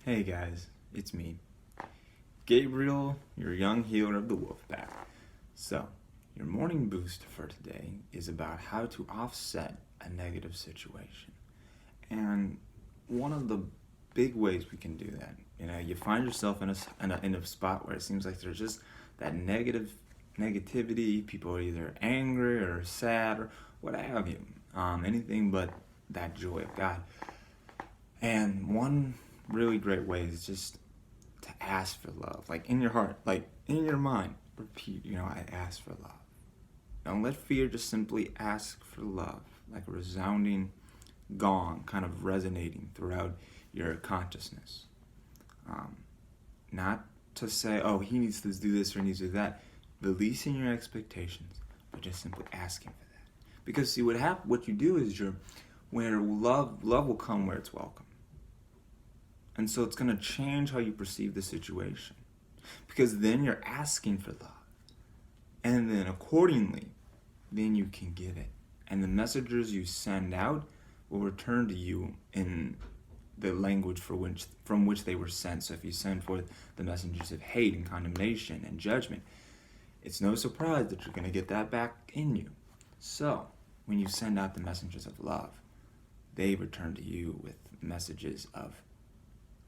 Hey guys, it's me, Gabriel, your young healer of the Wolfpack. So, your morning boost for today is about how to offset a negative situation. And one of the big ways we can do that, you find yourself in a spot where it seems like there's just that negativity. People are either angry or sad or what have you, anything but that joy of God. And one really great way is just to ask for love, like in your heart, like in your mind. Repeat, I ask for love. Don't let fear, just simply ask for love, like a resounding gong, kind of resonating throughout your consciousness. Um, Not to say, oh, he needs to do this or he needs to do that. Releasing your expectations, but just simply asking for that. Because see, what you do is where love will come where it's welcome. And so it's going to change how you perceive the situation. Because then you're asking for love. And then accordingly, then you can give it. And the messages you send out will return to you in the language from which they were sent. So if you send forth the messengers of hate and condemnation and judgment, it's no surprise that you're going to get that back in you. So when you send out the messengers of love, they return to you with messages of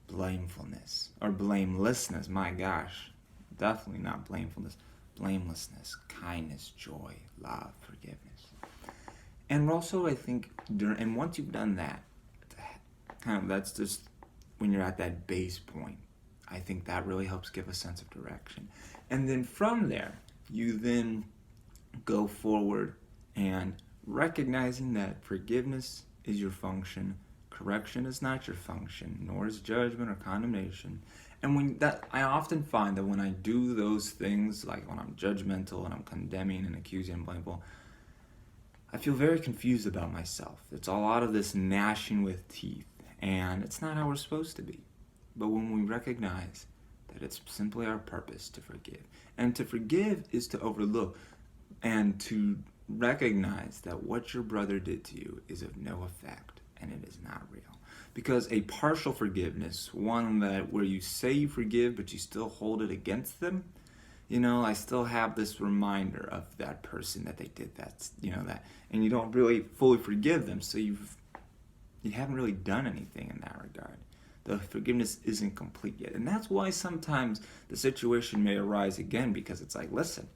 blamefulness or blamelessness. My gosh, definitely not blamefulness. Blamelessness, kindness, joy, love, forgiveness. And also, I think, and once you've done that, that's just when you're at that base point. I think that really helps give a sense of direction. And then from there, you then go forward and recognizing that forgiveness is your function, correction is not your function, nor is judgment or condemnation. And I often find that when I do those things, like when I'm judgmental and I'm condemning and accusing and blameful, I feel very confused about myself. It's a lot of this gnashing with teeth, and it's not how we're supposed to be. But when we recognize that it's simply our purpose to forgive, and to forgive is to overlook, and to recognize that what your brother did to you is of no effect and it is not real. Because a partial forgiveness, one that where you say you forgive but you still hold it against them, I still have this reminder of that person that they did that, and you don't really fully forgive them, so you haven't really done anything in that regard. The forgiveness isn't complete yet. And that's why sometimes the situation may arise again, because it's like, listen,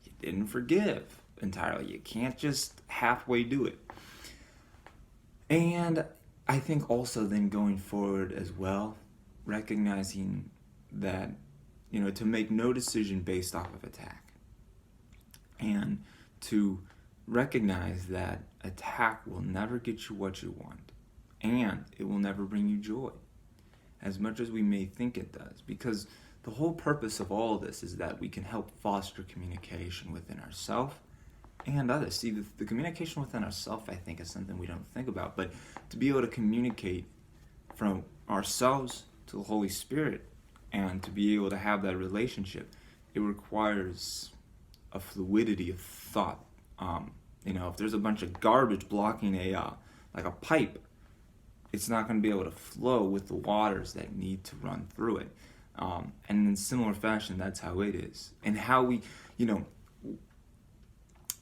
you didn't forgive entirely. You can't just halfway do it. And I think also then going forward as well, recognizing that, to make no decision based off of attack. And to recognize that attack will never get you what you want. And it will never bring you joy, as much as we may think it does. Because the whole purpose of all of this is that we can help foster communication within ourselves and others. See, the communication within ourselves, I think, is something we don't think about. But to be able to communicate from ourselves to the Holy Spirit and to be able to have that relationship, it requires a fluidity of thought. If there's a bunch of garbage blocking like a pipe, it's not going to be able to flow with the waters that need to run through it. And in similar fashion, that's how it is. And how we,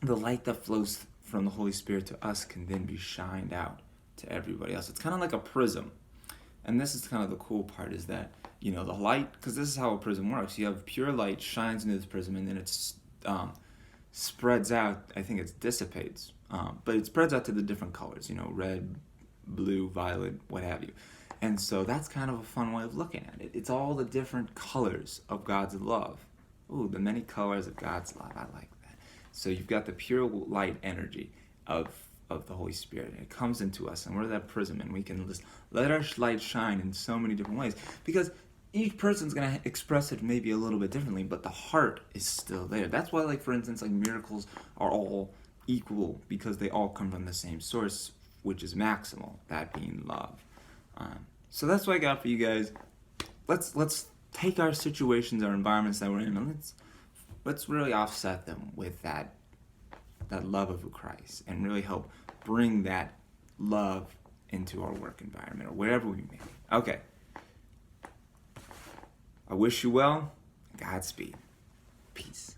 the light that flows from the Holy Spirit to us can then be shined out to everybody else. It's kind of like a prism. And this is kind of the cool part, is that, the light, because this is how a prism works. You have pure light shines into this prism, and then it's spreads out. I think it dissipates. But it spreads out to the different colors, red, blue, violet, what have you. And so that's kind of a fun way of looking at it. It's all the different colors of God's love. Ooh, the many colors of God's love. I like that. So you've got the pure light energy of the Holy Spirit. And it comes into us, and we're that prism, and we can just let our light shine in so many different ways. Because each person's going to express it maybe a little bit differently, but the heart is still there. That's why, for instance, miracles are all equal, because they all come from the same source, which is maximal, that being love. So that's what I got for you guys. Let's take our situations, our environments that we're in, and let's really offset them with that love of Christ, and really help bring that love into our work environment or wherever we may be. Okay. I wish you well. Godspeed. Peace.